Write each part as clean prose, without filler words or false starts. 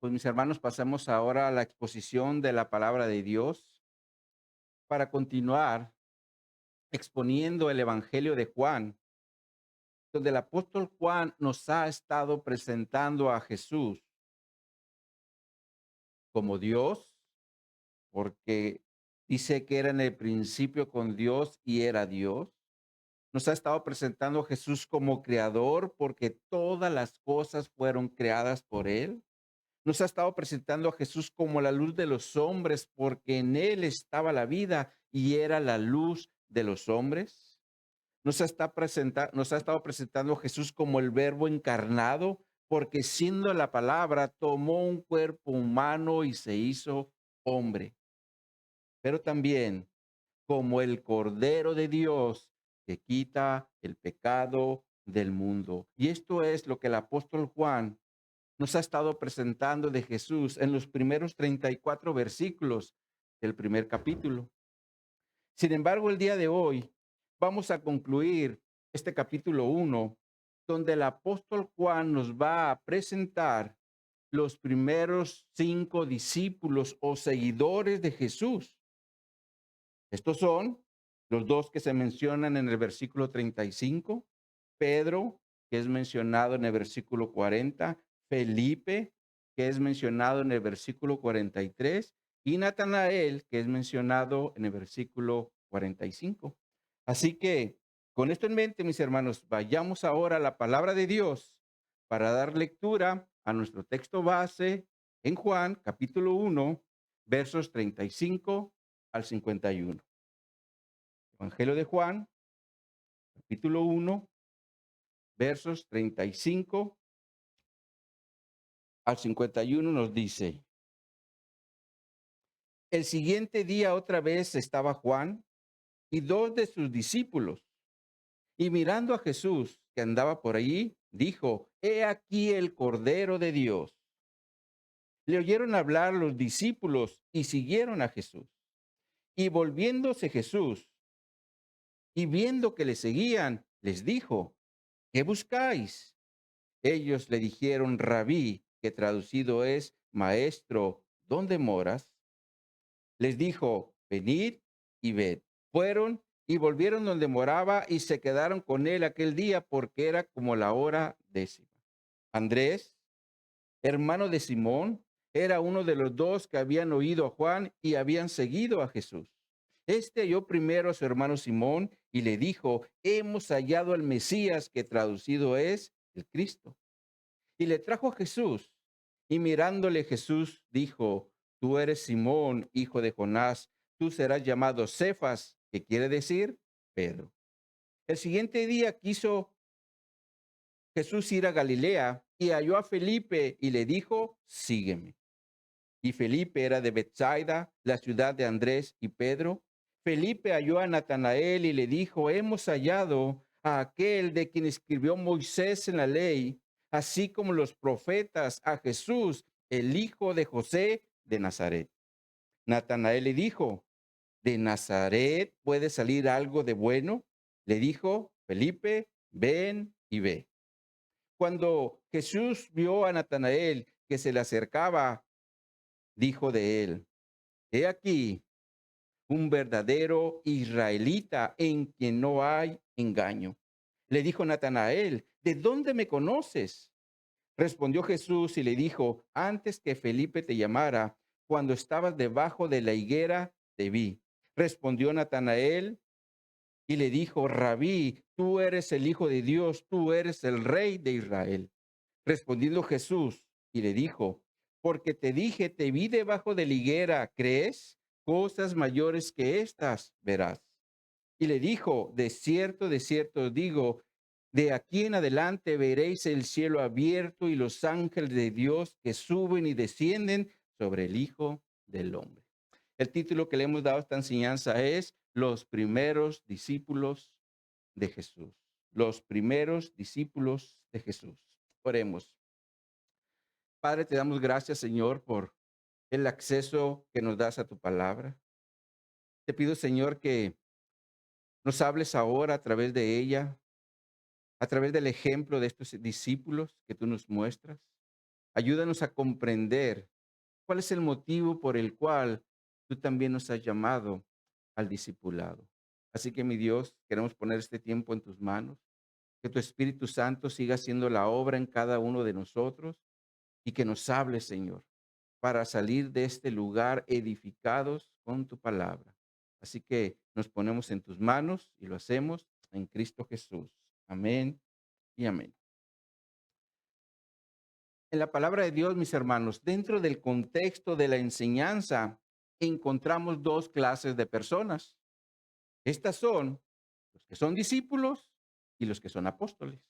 Pues mis hermanos, pasamos ahora a la exposición de la palabra de Dios para continuar exponiendo el Evangelio de Juan, donde el apóstol Juan nos ha estado presentando a Jesús como Dios, porque dice que era en el principio con Dios y era Dios. Nos ha estado presentando a Jesús como creador, porque todas las cosas fueron creadas por él. Nos ha estado presentando a Jesús como la luz de los hombres, porque en él estaba la vida y era la luz de los hombres. Nos ha estado presentando a Jesús como el verbo encarnado, porque siendo la palabra, tomó un cuerpo humano y se hizo hombre. Pero también como el Cordero de Dios que quita el pecado del mundo. Y esto es lo que el apóstol Juan nos ha estado presentando de Jesús en los primeros 34 versículos del primer capítulo. Sin embargo, el día de hoy vamos a concluir este capítulo 1, donde el apóstol Juan nos va a presentar los primeros 5 discípulos o seguidores de Jesús. Estos son los dos que se mencionan en el versículo 35, Pedro, que es mencionado en el versículo 40, Felipe, que es mencionado en el versículo 43, y Natanael, que es mencionado en el versículo 45. Así que, con esto en mente, mis hermanos, vayamos ahora a la palabra de Dios para dar lectura a nuestro texto base en Juan, capítulo 1, versos 35 al 51. Evangelio de Juan, capítulo 1, versos 35 al 51 nos dice: el siguiente día otra vez estaba Juan y dos de sus discípulos, y mirando a Jesús que andaba por allí, dijo: He aquí el Cordero de Dios. Le oyeron hablar los discípulos y siguieron a Jesús. Y volviéndose Jesús y viendo que le seguían, les dijo: ¿Qué buscáis? Ellos le dijeron: Rabí, que traducido es maestro, ¿dónde moras? Les dijo: venid y ved. Fueron y volvieron donde moraba y se quedaron con él aquel día, porque era como la hora décima. Andrés, hermano de Simón, era uno de los dos que habían oído a Juan y habían seguido a Jesús. Este halló primero a su hermano Simón y le dijo: hemos hallado al Mesías, que traducido es el Cristo. Y le trajo a Jesús. Y mirándole Jesús dijo: tú eres Simón, hijo de Jonás, tú serás llamado Cefas, que quiere decir Pedro. El siguiente día quiso Jesús ir a Galilea y halló a Felipe y le dijo: sígueme. Y Felipe era de Bethsaida, la ciudad de Andrés y Pedro. Felipe halló a Natanael y le dijo: hemos hallado a aquel de quien escribió Moisés en la ley, así como los profetas, a Jesús, el hijo de José de Nazaret. Natanael le dijo: ¿de Nazaret puede salir algo de bueno? Le dijo Felipe: ven y ve. Cuando Jesús vio a Natanael que se le acercaba, dijo de él: he aquí un verdadero israelita en quien no hay engaño. Le dijo Natanael: ¿de dónde me conoces? Respondió Jesús y le dijo: antes que Felipe te llamara, cuando estabas debajo de la higuera, te vi. Respondió Natanael y le dijo: Rabí, tú eres el Hijo de Dios, tú eres el Rey de Israel. Respondiendo Jesús y le dijo: porque te dije, te vi debajo de la higuera, ¿crees? Cosas mayores que estas verás. Y le dijo: de cierto os digo, de aquí en adelante veréis el cielo abierto y los ángeles de Dios que suben y descienden sobre el Hijo del Hombre. El título que le hemos dado a esta enseñanza es Los primeros discípulos de Jesús. Los primeros discípulos de Jesús. Oremos. Padre, te damos gracias, Señor, por el acceso que nos das a tu palabra. Te pido, Señor, que nos hables ahora a través de ella, a través del ejemplo de estos discípulos que tú nos muestras. Ayúdanos a comprender cuál es el motivo por el cual tú también nos has llamado al discipulado. Así que, mi Dios, queremos poner este tiempo en tus manos, que tu Espíritu Santo siga haciendo la obra en cada uno de nosotros y que nos hable, Señor, para salir de este lugar edificados con tu palabra. Así que nos ponemos en tus manos y lo hacemos en Cristo Jesús. Amén y amén. En la palabra de Dios, mis hermanos, dentro del contexto de la enseñanza, encontramos dos clases de personas. Estas son los que son discípulos y los que son apóstoles.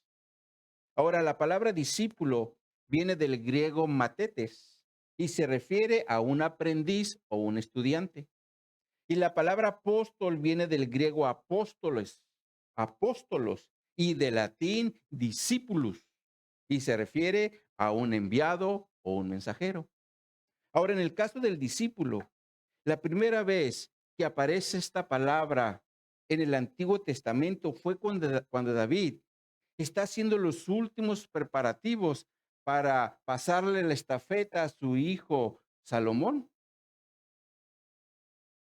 Ahora, la palabra discípulo viene del griego matetes y se refiere a un aprendiz o un estudiante. Y la palabra apóstol viene del griego apóstolos, y del latín discípulus, y se refiere a un enviado o un mensajero. Ahora, en el caso del discípulo, la primera vez que aparece esta palabra en el Antiguo Testamento fue cuando David está haciendo los últimos preparativos para pasarle la estafeta a su hijo Salomón.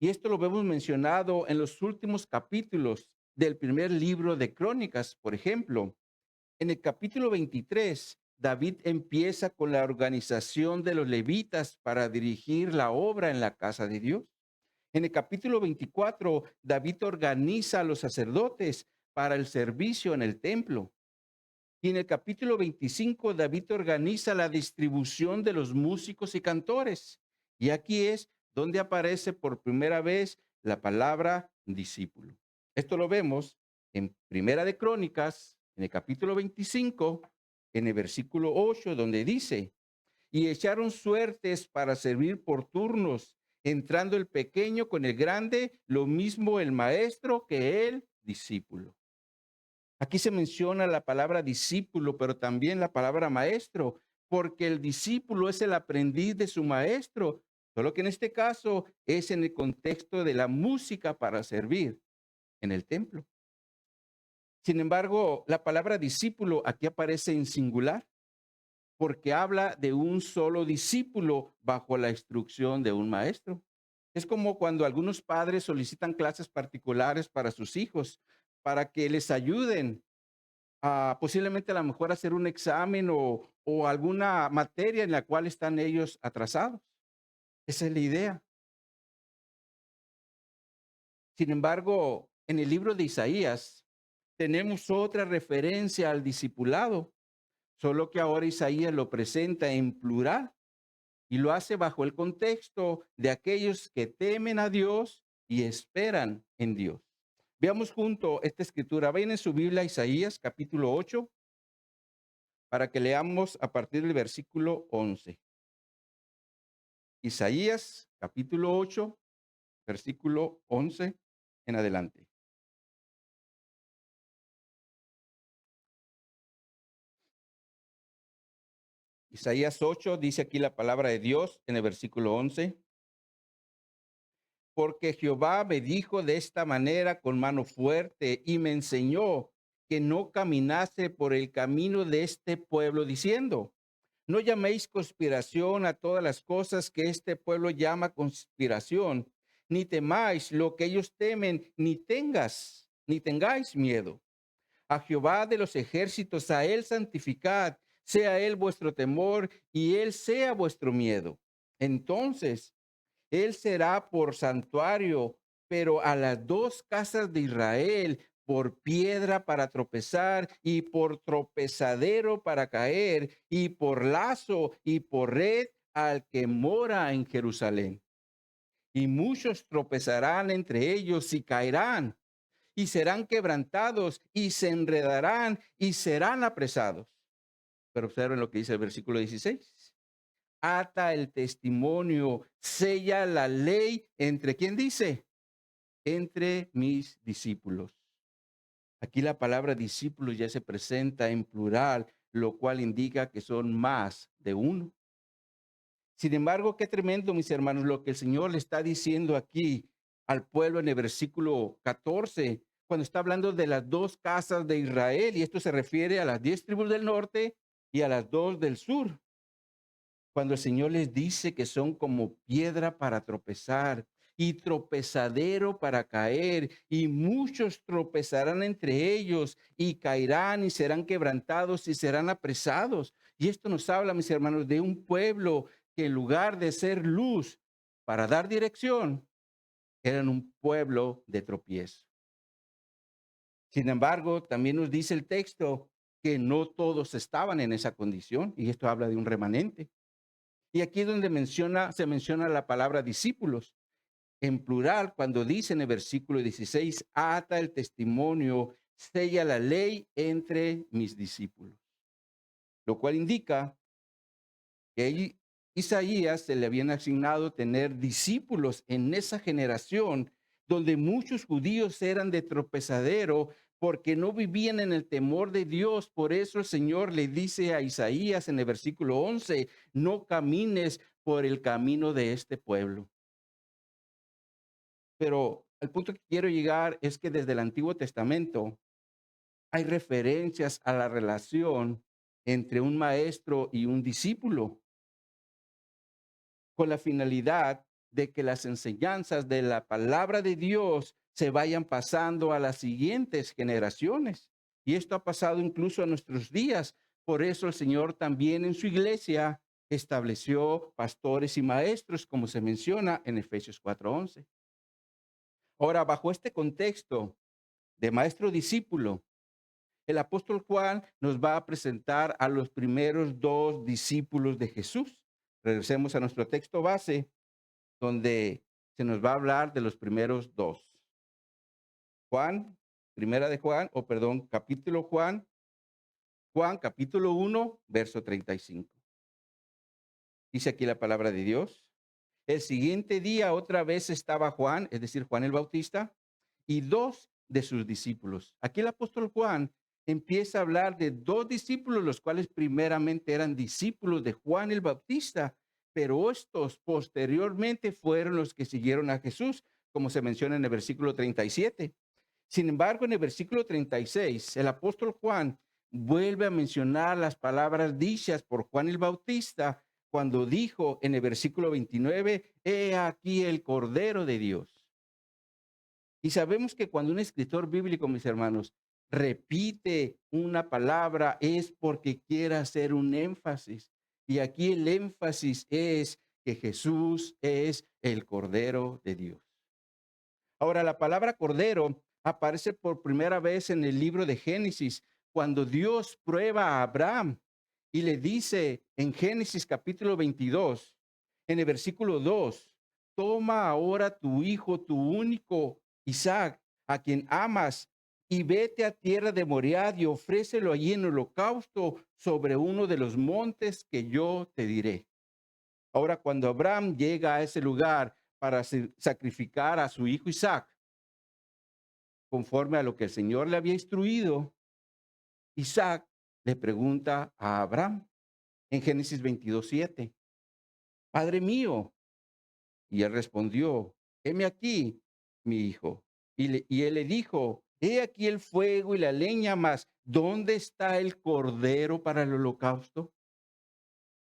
Y esto lo vemos mencionado en los últimos capítulos del primer libro de Crónicas. Por ejemplo, en el capítulo 23, David empieza con la organización de los levitas para dirigir la obra en la casa de Dios. En el capítulo 24, David organiza a los sacerdotes para el servicio en el templo. Y en el capítulo 25, David organiza la distribución de los músicos y cantores. Y aquí es donde aparece por primera vez la palabra discípulo. Esto lo vemos en Primera de Crónicas, en el capítulo 25, en el versículo 8, donde dice, y echaron suertes para servir por turnos, entrando el pequeño con el grande, lo mismo el maestro que el discípulo. Aquí se menciona la palabra discípulo, pero también la palabra maestro, porque el discípulo es el aprendiz de su maestro, solo que en este caso es en el contexto de la música para servir en el templo. Sin embargo, la palabra discípulo aquí aparece en singular, porque habla de un solo discípulo bajo la instrucción de un maestro. Es como cuando algunos padres solicitan clases particulares para sus hijos, para que les ayuden a posiblemente a lo mejor hacer un examen o alguna materia en la cual están ellos atrasados. Esa es la idea. Sin embargo, en el libro de Isaías tenemos otra referencia al discipulado, solo que ahora Isaías lo presenta en plural y lo hace bajo el contexto de aquellos que temen a Dios y esperan en Dios. Veamos junto esta escritura. Vayan en su Biblia Isaías capítulo 8 para que leamos a partir del versículo 11. Isaías capítulo 8, versículo 11 en adelante. Isaías 8 dice aquí la palabra de Dios en el versículo 11. Porque Jehová me dijo de esta manera con mano fuerte y me enseñó que no caminase por el camino de este pueblo diciendo, no llaméis conspiración a todas las cosas que este pueblo llama conspiración, ni temáis lo que ellos temen, ni tengáis miedo. A Jehová de los ejércitos, a él santificad, sea él vuestro temor y él sea vuestro miedo. Entonces él será por santuario, pero a las dos casas de Israel por piedra para tropezar y por tropezadero para caer y por lazo y por red al que mora en Jerusalén. Y muchos tropezarán entre ellos y caerán y serán quebrantados y se enredarán y serán apresados. Pero observen lo que dice el versículo 16. Ata el testimonio, sella la ley entre, ¿quién dice? Entre mis discípulos. Aquí la palabra discípulos ya se presenta en plural, lo cual indica que son más de uno. Sin embargo, qué tremendo, mis hermanos, lo que el Señor le está diciendo aquí al pueblo en el versículo 14, cuando está hablando de las dos casas de Israel, y esto se refiere a las 10 tribus del norte y a las 2 del sur. Cuando el Señor les dice que son como piedra para tropezar y tropezadero para caer, y muchos tropezarán entre ellos y caerán y serán quebrantados y serán apresados. Y esto nos habla, mis hermanos, de un pueblo que en lugar de ser luz para dar dirección, eran un pueblo de tropiezo. Sin embargo, también nos dice el texto que no todos estaban en esa condición, y esto habla de un remanente. Y aquí es donde se menciona la palabra discípulos en plural cuando dice en el versículo 16, ata el testimonio, sella la ley entre mis discípulos, lo cual indica que Isaías se le habían asignado tener discípulos en esa generación donde muchos judíos eran de tropezadero porque no vivían en el temor de Dios. Por eso el Señor le dice a Isaías en el versículo 11, no camines por el camino de este pueblo. Pero el punto que quiero llegar es que desde el Antiguo Testamento hay referencias a la relación entre un maestro y un discípulo, con la finalidad de que las enseñanzas de la palabra de Dios se vayan pasando a las siguientes generaciones. Y esto ha pasado incluso a nuestros días. Por eso el Señor también en su iglesia estableció pastores y maestros, como se menciona en Efesios 4:11. Ahora, bajo este contexto de maestro discípulo, el apóstol Juan nos va a presentar a los primeros dos discípulos de Jesús. Regresemos a nuestro texto base, donde se nos va a hablar de los primeros dos. Juan, primera de Juan, o perdón, capítulo Juan, capítulo 1, verso 35. Dice aquí la palabra de Dios. El siguiente día otra vez estaba Juan, es decir, Juan el Bautista, y dos de sus discípulos. Aquí el apóstol Juan empieza a hablar de dos discípulos, los cuales primeramente eran discípulos de Juan el Bautista, pero estos posteriormente fueron los que siguieron a Jesús, como se menciona en el versículo 37. Sin embargo, en el versículo 36, el apóstol Juan vuelve a mencionar las palabras dichas por Juan el Bautista cuando dijo en el versículo 29, he aquí el Cordero de Dios. Y sabemos que cuando un escritor bíblico, mis hermanos, repite una palabra es porque quiere hacer un énfasis. Y aquí el énfasis es que Jesús es el Cordero de Dios. Ahora, la palabra Cordero aparece por primera vez en el libro de Génesis, cuando Dios prueba a Abraham y le dice en Génesis capítulo 22, en el versículo 2, toma ahora tu hijo, tu único Isaac, a quien amas, y vete a tierra de Moriah y ofrécelo allí en holocausto sobre uno de los montes que yo te diré. Ahora, cuando Abraham llega a ese lugar para sacrificar a su hijo Isaac, conforme a lo que el Señor le había instruido, Isaac le pregunta a Abraham en Génesis 22:7, Padre mío. Y él respondió, heme aquí, mi hijo. Y él le dijo, he aquí el fuego y la leña, mas ¿dónde está el cordero para el holocausto?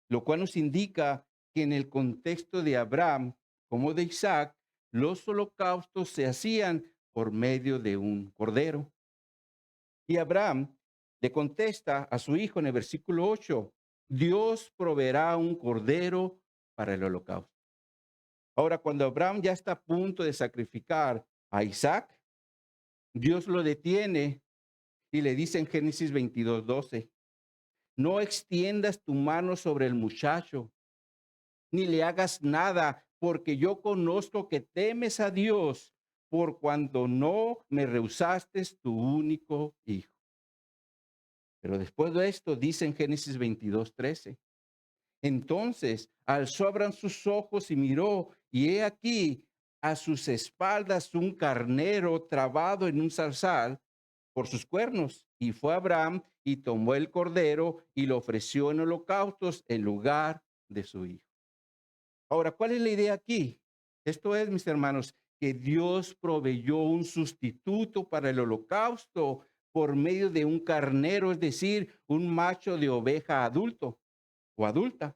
Lo cual nos indica que en el contexto de Abraham como de Isaac, los holocaustos se hacían por medio de un cordero. Y Abraham le contesta a su hijo en el versículo 8, Dios proveerá un cordero para el holocausto. Ahora, cuando Abraham ya está a punto de sacrificar a Isaac, Dios lo detiene y le dice en Génesis 22:12, no extiendas tu mano sobre el muchacho, ni le hagas nada, porque yo conozco que temes a Dios, por cuando no me rehusaste tu único hijo. Pero después de esto, dice en Génesis 22:13, entonces alzó Abraham sus ojos y miró, y he aquí a sus espaldas un carnero trabado en un zarzal por sus cuernos. Y fue Abraham y tomó el cordero y lo ofreció en holocaustos en lugar de su hijo. Ahora, ¿cuál es la idea aquí? Esto es, mis hermanos, que Dios proveyó un sustituto para el holocausto por medio de un carnero, es decir, un macho de oveja adulto o adulta.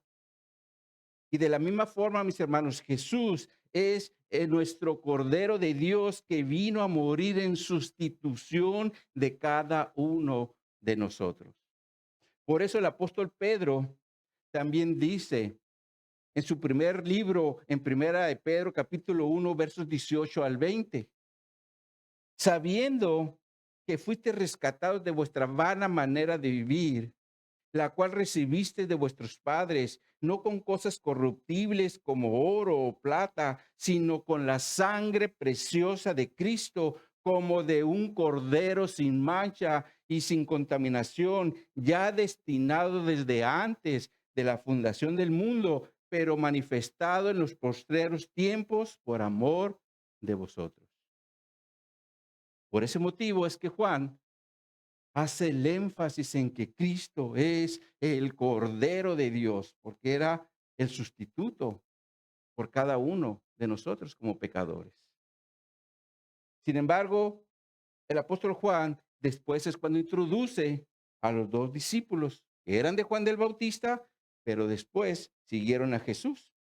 Y de la misma forma, mis hermanos, Jesús es nuestro Cordero de Dios que vino a morir en sustitución de cada uno de nosotros. Por eso el apóstol Pedro también dice en su primer libro, en Primera de Pedro, capítulo 1, versos 18 al 20, sabiendo que fuiste rescatados de vuestra vana manera de vivir, la cual recibiste de vuestros padres, no con cosas corruptibles como oro o plata, sino con la sangre preciosa de Cristo, como de un cordero sin mancha y sin contaminación, ya destinado desde antes de la fundación del mundo, pero manifestado en los postreros tiempos por amor de vosotros. Por ese motivo es que Juan hace el énfasis en que Cristo es el Cordero de Dios, porque era el sustituto por cada uno de nosotros como pecadores. Sin embargo, el apóstol Juan después es cuando introduce a los dos discípulos que eran de Juan del Bautista, pero después siguieron a Jesús.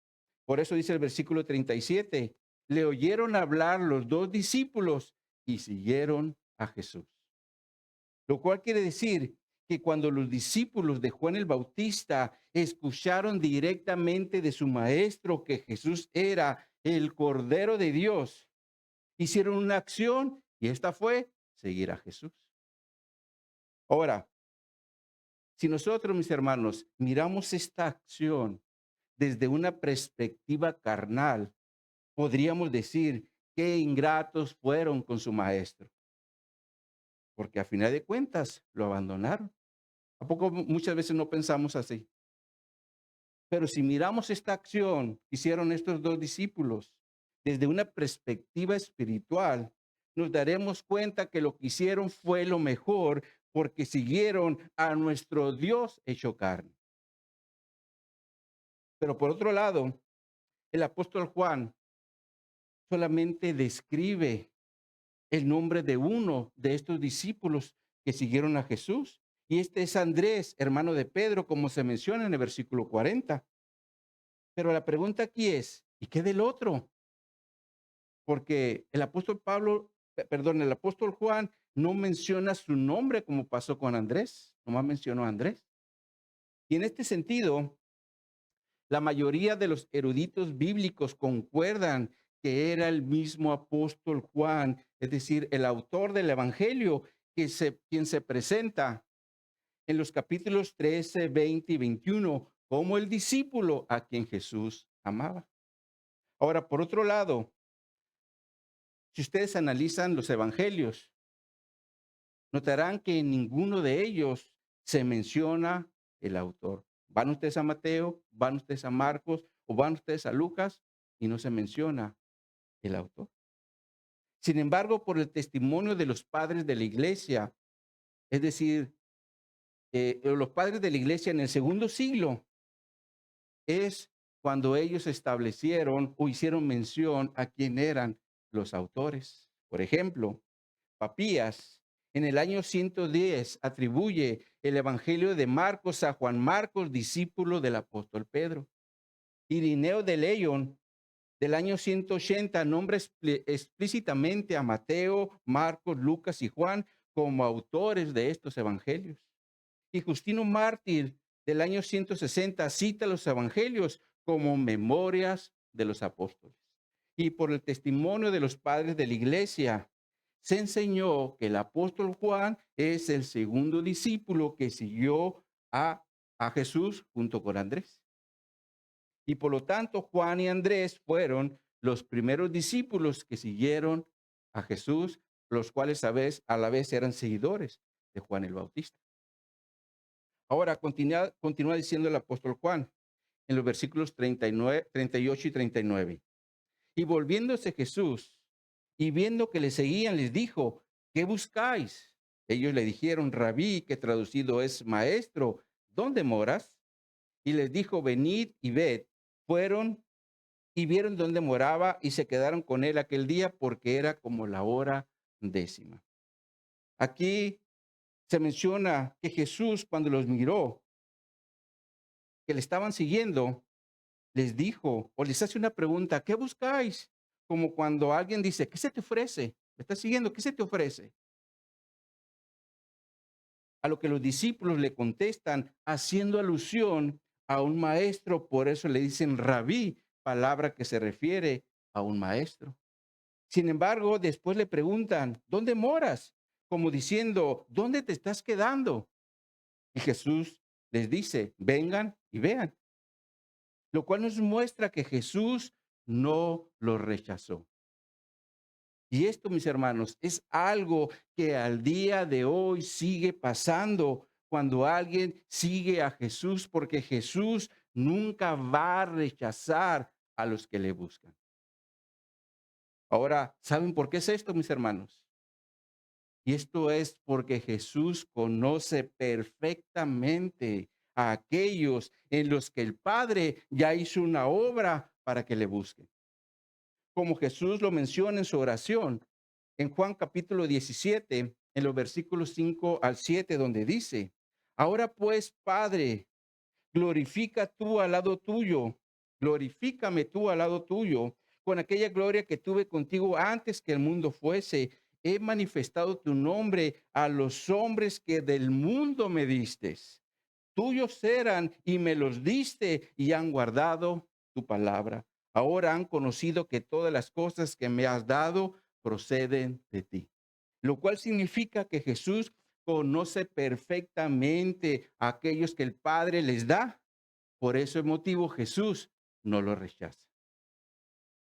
Por eso dice el versículo 37, le oyeron hablar los dos discípulos y siguieron a Jesús. Lo cual quiere decir que cuando los discípulos de Juan el Bautista escucharon directamente de su maestro que Jesús era el Cordero de Dios, hicieron una acción y esta fue seguir a Jesús. Ahora, si nosotros, mis hermanos, miramos esta acción desde una perspectiva carnal, podríamos decir qué ingratos fueron con su maestro, porque a final de cuentas lo abandonaron. ¿A poco muchas veces no pensamos así? Pero si miramos esta acción que hicieron estos dos discípulos desde una perspectiva espiritual, nos daremos cuenta que lo que hicieron fue lo mejor porque siguieron a nuestro Dios hecho carne. Pero por otro lado, el apóstol Juan solamente describe el nombre de uno de estos discípulos que siguieron a Jesús. Y este es Andrés, hermano de Pedro, como se menciona en el versículo 40. Pero la pregunta aquí es, ¿y qué del otro? Porque el apóstol Pablo, perdón, el apóstol Juan no menciona su nombre como pasó con Andrés, nomás mencionó a Andrés. Y en este sentido, la mayoría de los eruditos bíblicos concuerdan que era el mismo apóstol Juan, es decir, el autor del evangelio, quien se presenta en los capítulos 13, 20 y 21 como el discípulo a quien Jesús amaba. Ahora, por otro lado, si ustedes analizan los evangelios, notarán que en ninguno de ellos se menciona el autor. Van ustedes a Mateo, van ustedes a Marcos o van ustedes a Lucas y no se menciona el autor. Sin embargo, por el testimonio de los padres de la iglesia, es decir, los padres de la iglesia en el segundo siglo, es cuando ellos establecieron o hicieron mención a quién eran los autores. Por ejemplo, Papías, en el año 110, atribuye el Evangelio de Marcos a Juan Marcos, discípulo del apóstol Pedro. Irineo de León, del año 180, nombra explícitamente a Mateo, Marcos, Lucas y Juan como autores de estos evangelios. Y Justino Mártir, del año 160, cita los evangelios como memorias de los apóstoles. Y por el testimonio de los padres de la iglesia, se enseñó que el apóstol Juan es el segundo discípulo que siguió a Jesús junto con Andrés. Y por lo tanto, Juan y Andrés fueron los primeros discípulos que siguieron a Jesús, los cuales a la vez eran seguidores de Juan el Bautista. Ahora continúa diciendo el apóstol Juan en los versículos 39, 38 y 39. Y volviéndose Jesús y viendo que le seguían, les dijo, ¿qué buscáis? Ellos le dijeron, Rabí, que traducido es maestro, ¿dónde moras? Y les dijo, venid y ved. Fueron y vieron dónde moraba y se quedaron con él aquel día porque era como la hora 10. Aquí se menciona que Jesús, cuando los miró, que le estaban siguiendo, les dijo o les hace una pregunta, ¿qué buscáis? Como cuando alguien dice, ¿qué se te ofrece? ¿Me estás siguiendo? ¿Qué se te ofrece? A lo que los discípulos le contestan haciendo alusión a un maestro, por eso le dicen rabí, palabra que se refiere a un maestro. Sin embargo, después le preguntan, ¿dónde moras? Como diciendo, ¿dónde te estás quedando? Y Jesús les dice, vengan y vean, lo cual nos muestra que Jesús no lo rechazó. Y esto, mis hermanos, es algo que al día de hoy sigue pasando cuando alguien sigue a Jesús, porque Jesús nunca va a rechazar a los que le buscan. Ahora, ¿saben por qué es esto, mis hermanos? Y esto es porque Jesús conoce perfectamente a aquellos en los que el Padre ya hizo una obra para que le busquen. Como Jesús lo menciona en su oración en Juan capítulo 17, en los versículos 5 al 7, donde dice, ahora pues, Padre, glorifica tú al lado tuyo, glorifícame tú al lado tuyo, con aquella gloria que tuve contigo antes que el mundo fuese. He manifestado tu nombre a los hombres que del mundo me diste. Tuyos eran y me los diste y han guardado tu palabra. Ahora han conocido que todas las cosas que me has dado proceden de ti. Lo cual significa que Jesús conoce perfectamente a aquellos que el Padre les da. Por ese motivo Jesús no lo rechaza.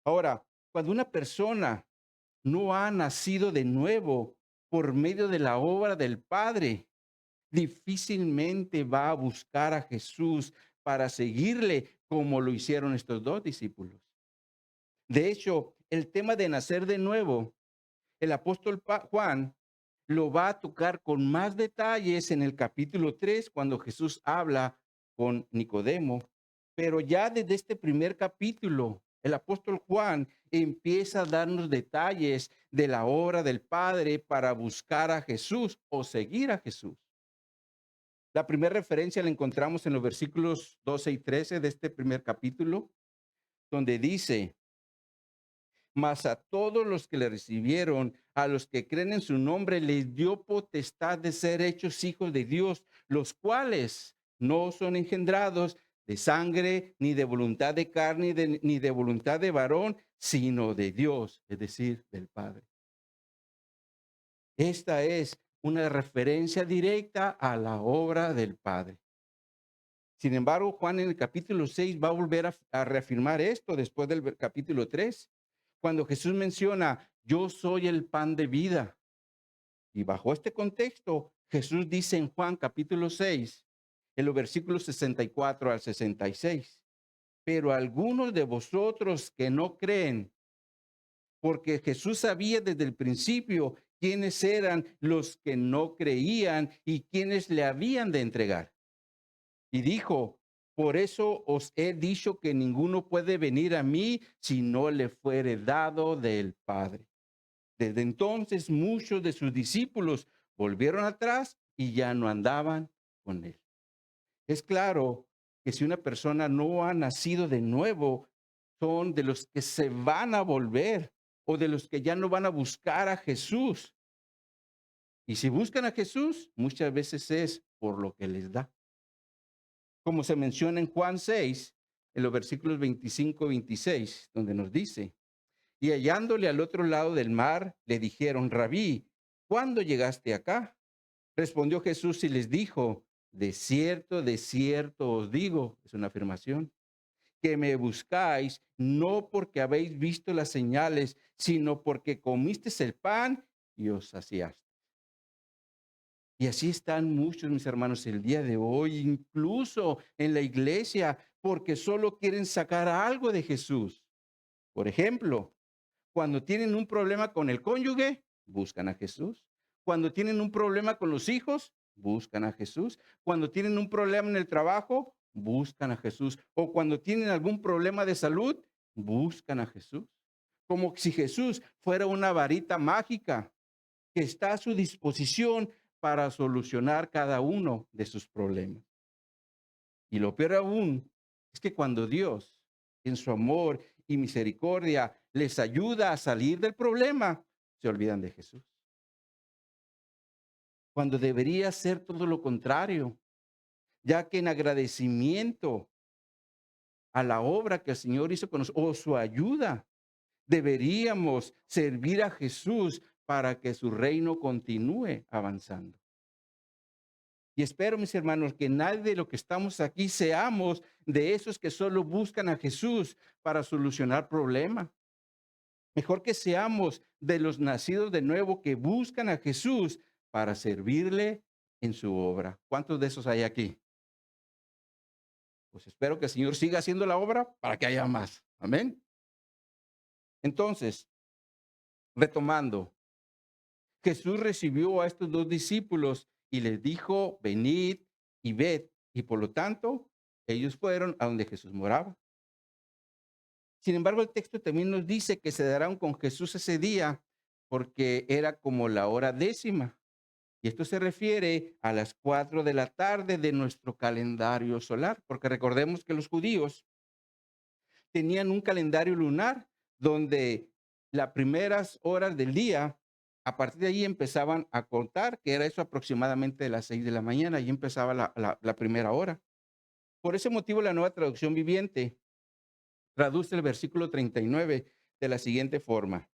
Ahora, cuando una persona no ha nacido de nuevo por medio de la obra del Padre, difícilmente va a buscar a Jesús para seguirle como lo hicieron estos dos discípulos. De hecho, el tema de nacer de nuevo, el apóstol Juan lo va a tocar con más detalles en el capítulo 3 cuando Jesús habla con Nicodemo. Pero ya desde este primer capítulo, el apóstol Juan empieza a darnos detalles de la obra del Padre para buscar a Jesús o seguir a Jesús. La primera referencia la encontramos en los versículos 12 y 13 de este primer capítulo, donde dice, mas a todos los que le recibieron, a los que creen en su nombre, les dio potestad de ser hechos hijos de Dios, los cuales no son engendrados de sangre, ni de voluntad de carne, ni de voluntad de varón, sino de Dios, es decir, del Padre. Esta es una referencia directa a la obra del Padre. Sin embargo, Juan en el capítulo 6 va a volver a reafirmar esto después del capítulo 3, cuando Jesús menciona, yo soy el pan de vida. Y bajo este contexto, Jesús dice en Juan capítulo 6, en los versículos 64 al 66, pero algunos de vosotros que no creen, porque Jesús sabía desde el principio quiénes eran los que no creían y quiénes le habían de entregar. Y dijo, por eso os he dicho que ninguno puede venir a mí si no le fuere dado del Padre. Desde entonces muchos de sus discípulos volvieron atrás y ya no andaban con él. Es claro que si una persona no ha nacido de nuevo, son de los que se van a volver o de los que ya no van a buscar a Jesús. Y si buscan a Jesús, muchas veces es por lo que les da. Como se menciona en Juan 6, en los versículos 25 y 26, donde nos dice, y hallándole al otro lado del mar, le dijeron, Rabí, ¿cuándo llegaste acá? Respondió Jesús y les dijo, de cierto os digo, es una afirmación, que me buscáis no porque habéis visto las señales, sino porque comisteis el pan y os saciaste. Y así están muchos, mis hermanos, el día de hoy, incluso en la iglesia, porque solo quieren sacar algo de Jesús. Por ejemplo, cuando tienen un problema con el cónyuge, buscan a Jesús. Cuando tienen un problema con los hijos, buscan a Jesús. Cuando tienen un problema en el trabajo, buscan a Jesús. O cuando tienen algún problema de salud, buscan a Jesús. Como si Jesús fuera una varita mágica que está a su disposición para solucionar cada uno de sus problemas. Y lo peor aún es que cuando Dios en su amor y misericordia les ayuda a salir del problema, se olvidan de Jesús. Cuando debería ser todo lo contrario, ya que en agradecimiento a la obra que el Señor hizo con nosotros, o su ayuda, deberíamos servir a Jesús para que su reino continúe avanzando. Y espero, mis hermanos, que nadie de los que estamos aquí seamos de esos que solo buscan a Jesús para solucionar problemas. Mejor que seamos de los nacidos de nuevo que buscan a Jesús para servirle en su obra. ¿Cuántos de esos hay aquí? Pues espero que el Señor siga haciendo la obra para que haya más. Amén. Entonces, retomando, Jesús recibió a estos dos discípulos y les dijo, venid y ved. Y por lo tanto, ellos fueron a donde Jesús moraba. Sin embargo, el texto también nos dice que se darán con Jesús ese día porque era como la hora décima. Y esto se refiere a las 4 de la tarde de nuestro calendario solar, porque recordemos que los judíos tenían un calendario lunar donde las primeras horas del día, a partir de ahí empezaban a contar, que era eso aproximadamente de las 6 de la mañana, y empezaba la primera hora. Por ese motivo, la Nueva Traducción Viviente traduce el versículo 39 de la siguiente forma.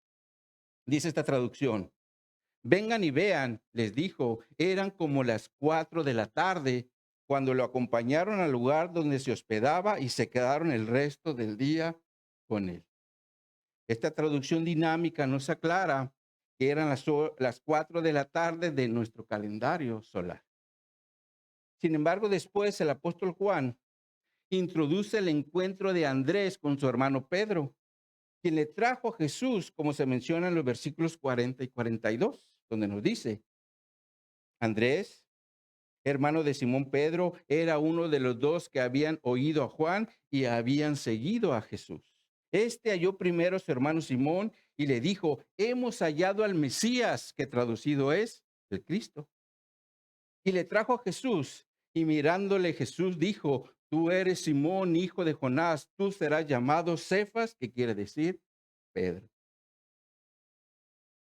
Dice esta traducción: vengan y vean, les dijo, eran como las 4 de la tarde cuando lo acompañaron al lugar donde se hospedaba y se quedaron el resto del día con él. Esta traducción dinámica nos aclara que eran las 4 de la tarde de nuestro calendario solar. Sin embargo, después el apóstol Juan introduce el encuentro de Andrés con su hermano Pedro, quien le trajo a Jesús, como se menciona en los versículos 40 y 42, donde nos dice, Andrés, hermano de Simón Pedro, era uno de los dos que habían oído a Juan y habían seguido a Jesús. Este halló primero a su hermano Simón y le dijo, hemos hallado al Mesías, que traducido es el Cristo. Y le trajo a Jesús, y mirándole Jesús dijo, tú eres Simón, hijo de Jonás, tú serás llamado Cefas, que quiere decir Pedro.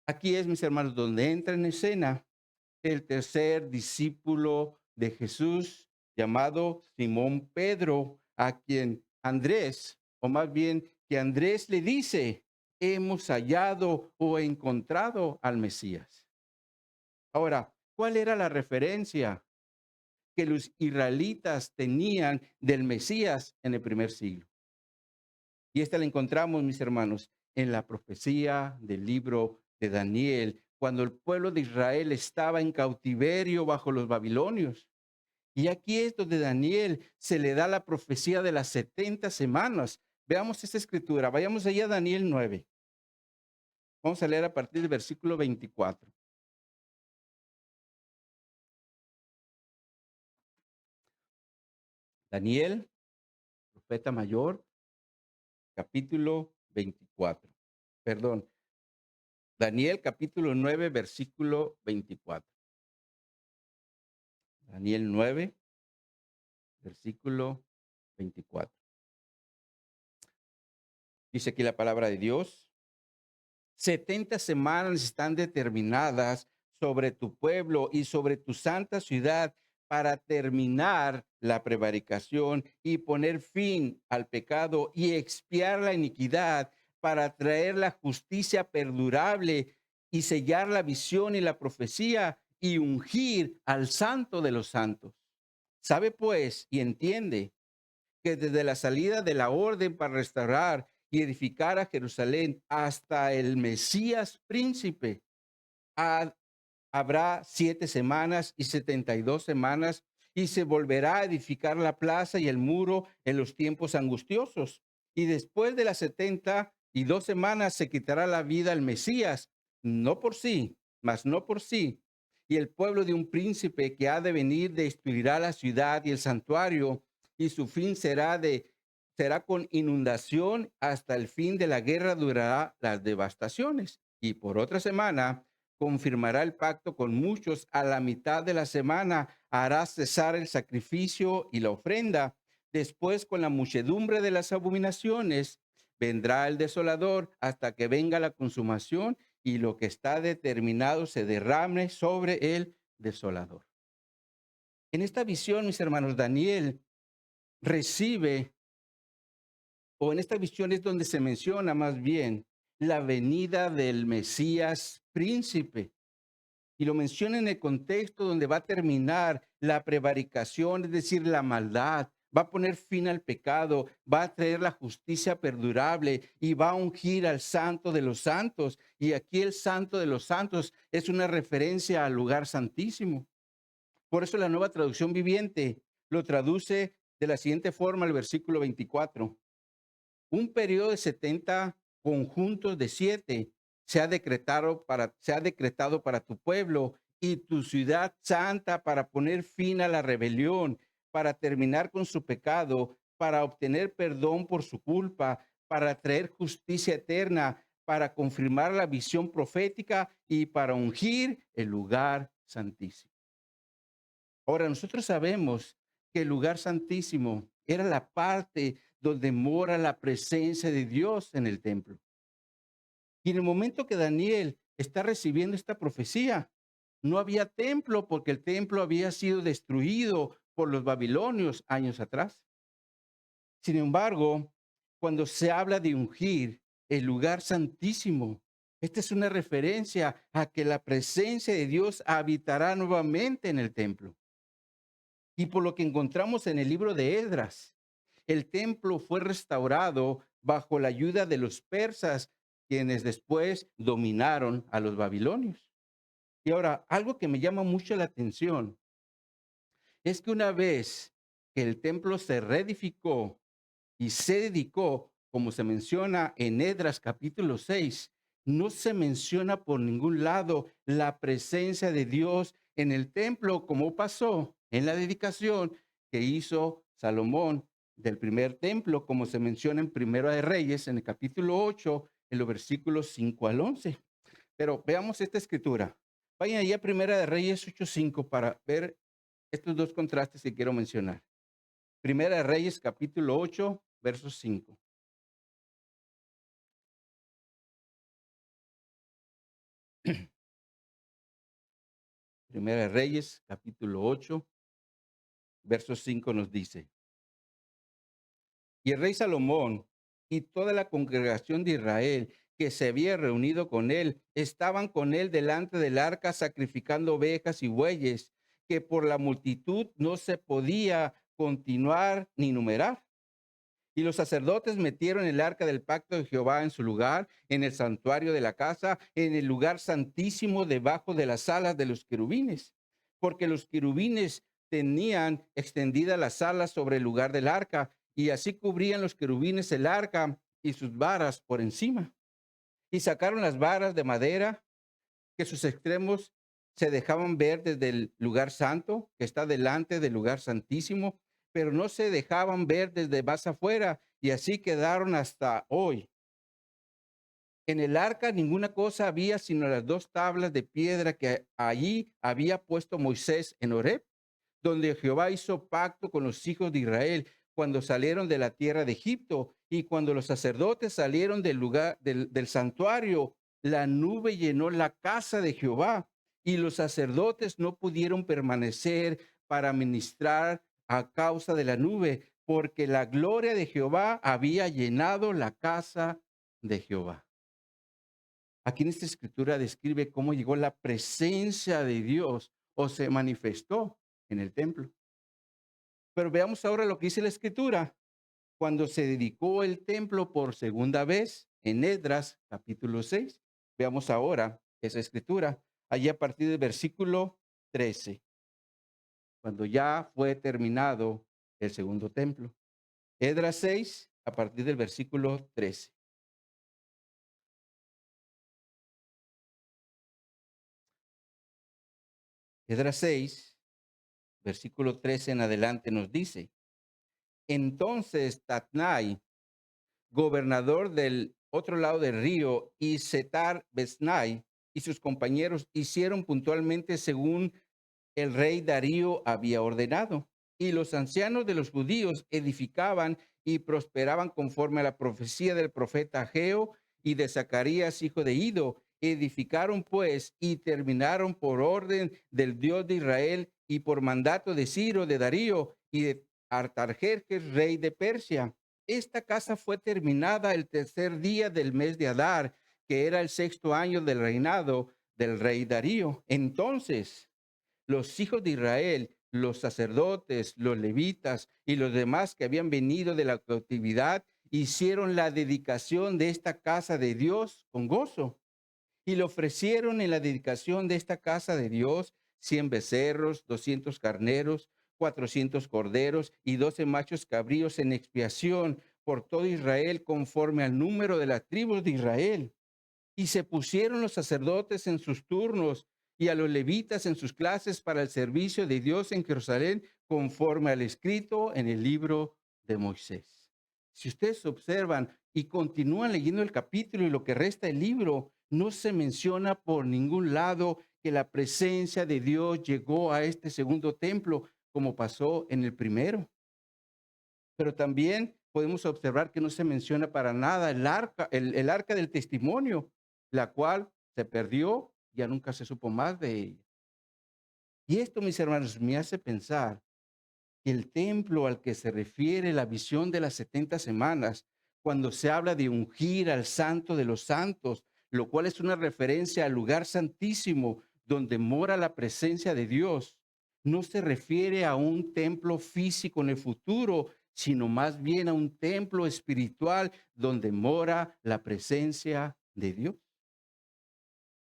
Aquí es, mis hermanos, donde entra en escena el tercer discípulo de Jesús, llamado Simón Pedro, a quien Andrés, o más bien que Andrés le dice, hemos hallado o encontrado al Mesías. Ahora, ¿cuál era la referencia que los israelitas tenían del Mesías en el primer siglo? Y esta la encontramos, mis hermanos, en la profecía del libro de Daniel, cuando el pueblo de Israel estaba en cautiverio bajo los babilonios. Y aquí es donde Daniel se le da la profecía de las 70 semanas. Veamos esta escritura. Vayamos allá a Daniel 9. Vamos a leer a partir del versículo 24. Daniel, profeta mayor, capítulo 24. Perdón. Daniel, capítulo 9, versículo 24. Daniel 9, versículo 24. Dice aquí la palabra de Dios. 70 semanas están determinadas sobre tu pueblo y sobre tu santa ciudad para terminar la prevaricación y poner fin al pecado y expiar la iniquidad, para traer la justicia perdurable y sellar la visión y la profecía y ungir al santo de los santos. Sabe pues y entiende que desde la salida de la orden para restaurar y edificar a Jerusalén hasta el Mesías príncipe, habrá 7 semanas y 72 semanas, y se volverá a edificar la plaza y el muro en los tiempos angustiosos. Y después de las 72 semanas se quitará la vida al Mesías, no por sí, mas no por sí. Y el pueblo de un príncipe que ha de venir destruirá la ciudad y el santuario, y su fin será con inundación. Hasta el fin de la guerra durará las devastaciones. Y por otra semana confirmará el pacto con muchos. A la mitad de la semana hará cesar el sacrificio y la ofrenda. Después, con la muchedumbre de las abominaciones, vendrá el desolador hasta que venga la consumación y lo que está determinado se derrame sobre el desolador. En esta visión, mis hermanos, Daniel recibe, o en esta visión es donde se menciona más bien la venida del Mesías príncipe. Y lo menciona en el contexto donde va a terminar la prevaricación, es decir, la maldad. Va a poner fin al pecado, va a traer la justicia perdurable y va a ungir al santo de los santos. Y aquí el santo de los santos es una referencia al lugar santísimo. Por eso la Nueva Traducción Viviente lo traduce de la siguiente forma, el versículo 24. Un periodo de 70 conjuntos de 7 se ha decretado para tu pueblo y tu ciudad santa, para poner fin a la rebelión, para terminar con su pecado, para obtener perdón por su culpa, para traer justicia eterna, para confirmar la visión profética y para ungir el lugar santísimo. Ahora, nosotros sabemos que el lugar santísimo era la parte donde mora la presencia de Dios en el templo. Y en el momento que Daniel está recibiendo esta profecía, no había templo porque el templo había sido destruido por los babilonios años atrás. Sin embargo, cuando se habla de ungir el lugar santísimo, esta es una referencia a que la presencia de Dios habitará nuevamente en el templo. Y por lo que encontramos en el libro de Esdras, el templo fue restaurado bajo la ayuda de los persas, quienes después dominaron a los babilonios. Y ahora, algo que me llama mucho la atención es que una vez que el templo se reedificó y se dedicó, como se menciona en Esdras capítulo 6, no se menciona por ningún lado la presencia de Dios en el templo, como pasó en la dedicación que hizo Salomón del primer templo, como se menciona en Primera de Reyes, en el capítulo 8, en los versículos 5 al 11. Pero veamos esta escritura. Vayan allá a Primera de Reyes 8:5 para ver estos dos contrastes que quiero mencionar. Primera de Reyes, capítulo 8, verso 5. Primera de Reyes, capítulo 8, verso 5 nos dice: Y el rey Salomón y toda la congregación de Israel que se había reunido con él, estaban con él delante del arca sacrificando ovejas y bueyes, que por la multitud no se podía continuar ni numerar. Y los sacerdotes metieron el arca del pacto de Jehová en su lugar, en el santuario de la casa, en el lugar santísimo debajo de las alas de los querubines, porque los querubines tenían extendidas las alas sobre el lugar del arca, y así cubrían los querubines el arca y sus varas por encima. Y sacaron las varas de madera que sus extremos se dejaban ver desde el lugar santo, que está delante del lugar santísimo, pero no se dejaban ver desde más afuera, y así quedaron hasta hoy. En el arca ninguna cosa había sino las dos tablas de piedra que allí había puesto Moisés en Horeb, donde Jehová hizo pacto con los hijos de Israel cuando salieron de la tierra de Egipto, y cuando los sacerdotes salieron del lugar del santuario, la nube llenó la casa de Jehová, y los sacerdotes no pudieron permanecer para ministrar a causa de la nube, porque la gloria de Jehová había llenado la casa de Jehová. Aquí en esta escritura describe cómo llegó la presencia de Dios o se manifestó en el templo. Pero veamos ahora lo que dice la escritura. Cuando se dedicó el templo por segunda vez en Esdras capítulo 6, veamos ahora esa escritura, allí a partir del versículo 13, cuando ya fue terminado el segundo templo. Esdras 6, a partir del versículo 13. Esdras 6, versículo 13 en adelante nos dice: Entonces Tatnai, gobernador del otro lado del río, y Setar Besnai y sus compañeros hicieron puntualmente según el rey Darío había ordenado. Y los ancianos de los judíos edificaban y prosperaban conforme a la profecía del profeta Ageo y de Zacarías, hijo de Ido. Edificaron pues y terminaron por orden del Dios de Israel y por mandato de Ciro, de Darío y de Artajerjes, rey de Persia. Esta casa fue terminada el tercer día del mes de Adar, que era el sexto año del reinado del rey Darío. Entonces los hijos de Israel, los sacerdotes, los levitas y los demás que habían venido de la cautividad, hicieron la dedicación de esta casa de Dios con gozo y le ofrecieron en la dedicación de esta casa de Dios 100 becerros, 200 carneros, 400 corderos y 12 machos cabríos en expiación por todo Israel conforme al número de las tribus de Israel. Y se pusieron los sacerdotes en sus turnos y a los levitas en sus clases para el servicio de Dios en Jerusalén, conforme al escrito en el libro de Moisés. Si ustedes observan y continúan leyendo el capítulo y lo que resta del libro, no se menciona por ningún lado que la presencia de Dios llegó a este segundo templo, como pasó en el primero. Pero también podemos observar que no se menciona para nada el arca del testimonio, la cual se perdió, ya nunca se supo más de ella. Y esto, mis hermanos, me hace pensar que el templo al que se refiere la visión de las 70 semanas, cuando se habla de ungir al santo de los santos, lo cual es una referencia al lugar santísimo donde mora la presencia de Dios, no se refiere a un templo físico en el futuro, sino más bien a un templo espiritual donde mora la presencia de Dios.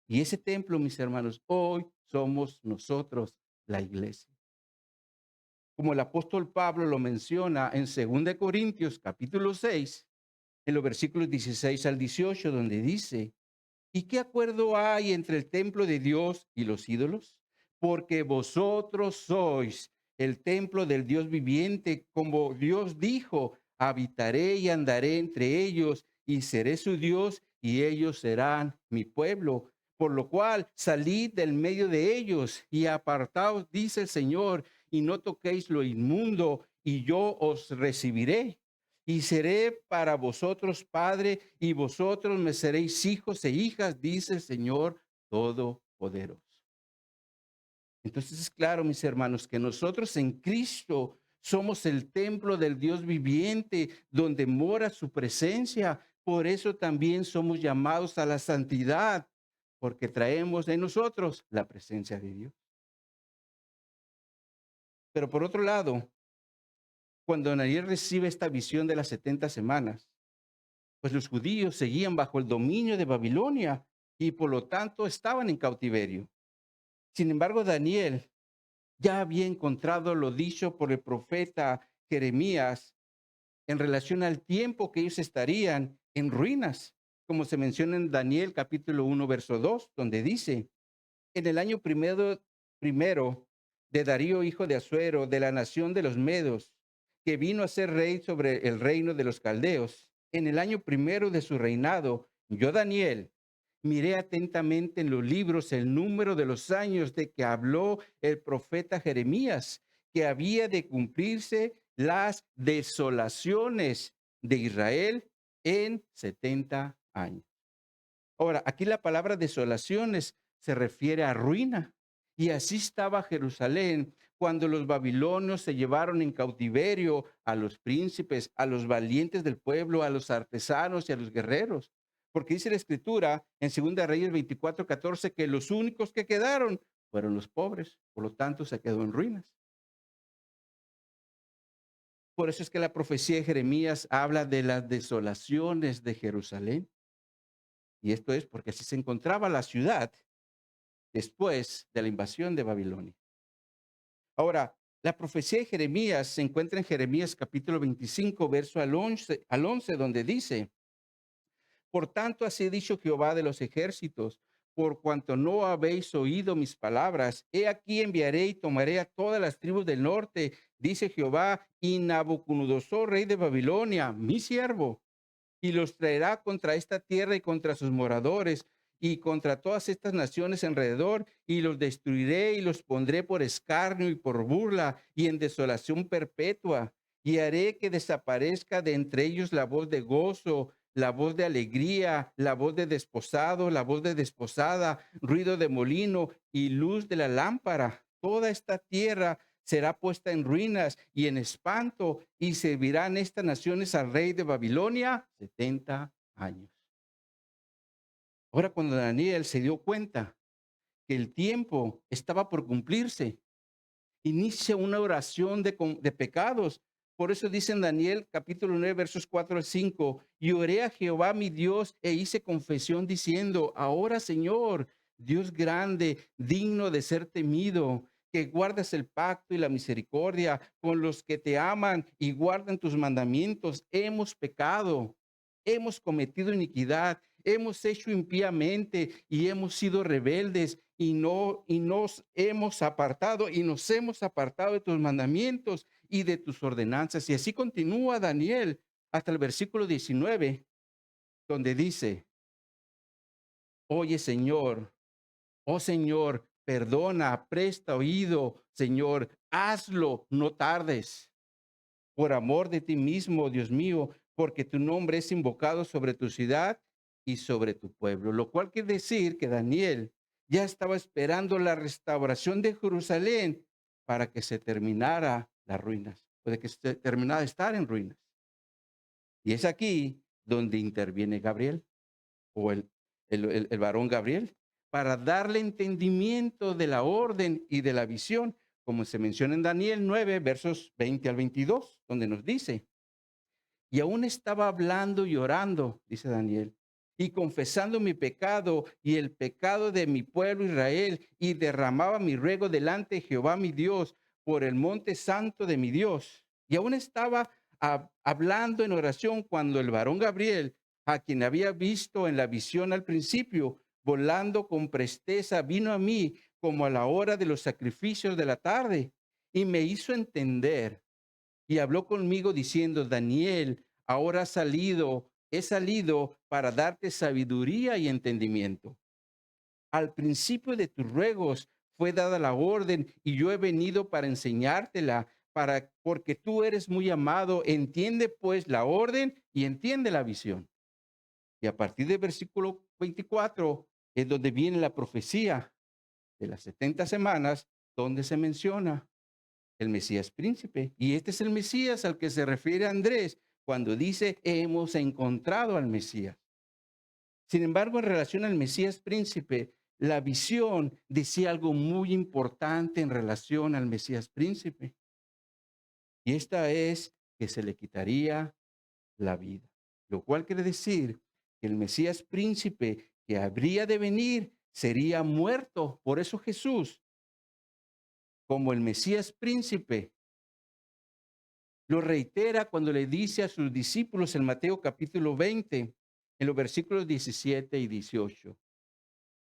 Y ese templo, mis hermanos, hoy somos nosotros, la iglesia. Como el apóstol Pablo lo menciona en 2 Corintios capítulo 6, en los versículos 16 al 18, donde dice: ¿y qué acuerdo hay entre el templo de Dios y los ídolos? Porque vosotros sois el templo del Dios viviente, como Dios dijo: habitaré y andaré entre ellos y seré su Dios y ellos serán mi pueblo. Por lo cual salid del medio de ellos y apartaos, dice el Señor, y no toquéis lo inmundo, y yo os recibiré y seré para vosotros padre, y vosotros me seréis hijos e hijas, dice el Señor Todopoderoso. Entonces es claro, mis hermanos, que nosotros en Cristo somos el templo del Dios viviente, donde mora su presencia. Por eso también somos llamados a la santidad, porque traemos en nosotros la presencia de Dios. Pero por otro lado, cuando Daniel recibe esta visión de las 70 semanas, pues los judíos seguían bajo el dominio de Babilonia y por lo tanto estaban en cautiverio. Sin embargo, Daniel ya había encontrado lo dicho por el profeta Jeremías en relación al tiempo que ellos estarían en ruinas, como se menciona en Daniel capítulo 1, verso 2, donde dice: en el año primero de Darío, hijo de Asuero, de la nación de los Medos, que vino a ser rey sobre el reino de los caldeos, en el año primero de su reinado, yo, Daniel, miré atentamente en los libros el número de los años de que habló el profeta Jeremías, que había de cumplirse las desolaciones de Israel en 70 años. Ahora, aquí la palabra desolaciones se refiere a ruina. Y así estaba Jerusalén cuando los babilonios se llevaron en cautiverio a los príncipes, a los valientes del pueblo, a los artesanos y a los guerreros. Porque dice la escritura en 2 Reyes 24:14 que los únicos que quedaron fueron los pobres. Por lo tanto, se quedó en ruinas. Por eso es que la profecía de Jeremías habla de las desolaciones de Jerusalén. Y esto es porque así se encontraba la ciudad después de la invasión de Babilonia. Ahora, la profecía de Jeremías se encuentra en Jeremías capítulo 25, verso al 11, donde dice: por tanto, así ha dicho Jehová de los ejércitos, por cuanto no habéis oído mis palabras, he aquí enviaré y tomaré a todas las tribus del norte, dice Jehová, y Nabucodonosor, rey de Babilonia, mi siervo, y los traerá contra esta tierra y contra sus moradores, y contra todas estas naciones alrededor, y los destruiré y los pondré por escarnio y por burla y en desolación perpetua. Y haré que desaparezca de entre ellos la voz de gozo, la voz de alegría, la voz de desposado, la voz de desposada, ruido de molino y luz de la lámpara. Toda esta tierra será puesta en ruinas y en espanto, y servirán estas naciones al rey de Babilonia 70 años. Ahora, cuando Daniel se dio cuenta que el tiempo estaba por cumplirse, inicia una oración de pecados. Por eso dice en Daniel capítulo 9, versos 4 al 5, y oré a Jehová mi Dios e hice confesión diciendo, ahora Señor, Dios grande, digno de ser temido, que guardas el pacto y la misericordia con los que te aman y guardan tus mandamientos, hemos pecado, hemos cometido iniquidad, hemos hecho impíamente y hemos sido rebeldes y nos hemos apartado de tus mandamientos y de tus ordenanzas. Y así continúa Daniel hasta el versículo 19, donde dice, oye Señor, oh Señor, perdona, presta oído, Señor, hazlo, no tardes. Por amor de ti mismo, Dios mío, porque tu nombre es invocado sobre tu ciudad y sobre tu pueblo. Lo cual quiere decir que Daniel ya estaba esperando la restauración de Jerusalén para que se terminara las ruinas, o de que se terminara de estar en ruinas. Y es aquí donde interviene Gabriel, o el varón Gabriel, para darle entendimiento de la orden y de la visión, como se menciona en Daniel 9, versos 20 al 22, donde nos dice, y aún estaba hablando y orando, dice Daniel, y confesando mi pecado y el pecado de mi pueblo Israel, y derramaba mi ruego delante de Jehová mi Dios por el monte santo de mi Dios. Y aún estaba hablando en oración cuando el varón Gabriel, a quien había visto en la visión al principio, volando con presteza, vino a mí como a la hora de los sacrificios de la tarde, y me hizo entender y habló conmigo diciendo, Daniel, ahora he salido para darte sabiduría y entendimiento. Al principio de tus ruegos fue dada la orden y yo he venido para enseñártela, porque tú eres muy amado. Entiende pues la orden y entiende la visión. Y a partir del versículo 24 es donde viene la profecía de las 70 semanas, donde se menciona el Mesías príncipe. Y este es el Mesías al que se refiere Andrés cuando dice, hemos encontrado al Mesías. Sin embargo, en relación al Mesías príncipe, la visión decía algo muy importante en relación al Mesías príncipe. Y esta es que se le quitaría la vida. Lo cual quiere decir que el Mesías príncipe que habría de venir sería muerto. Por eso Jesús, como el Mesías príncipe, lo reitera cuando le dice a sus discípulos en Mateo capítulo 20, en los versículos 17 y 18.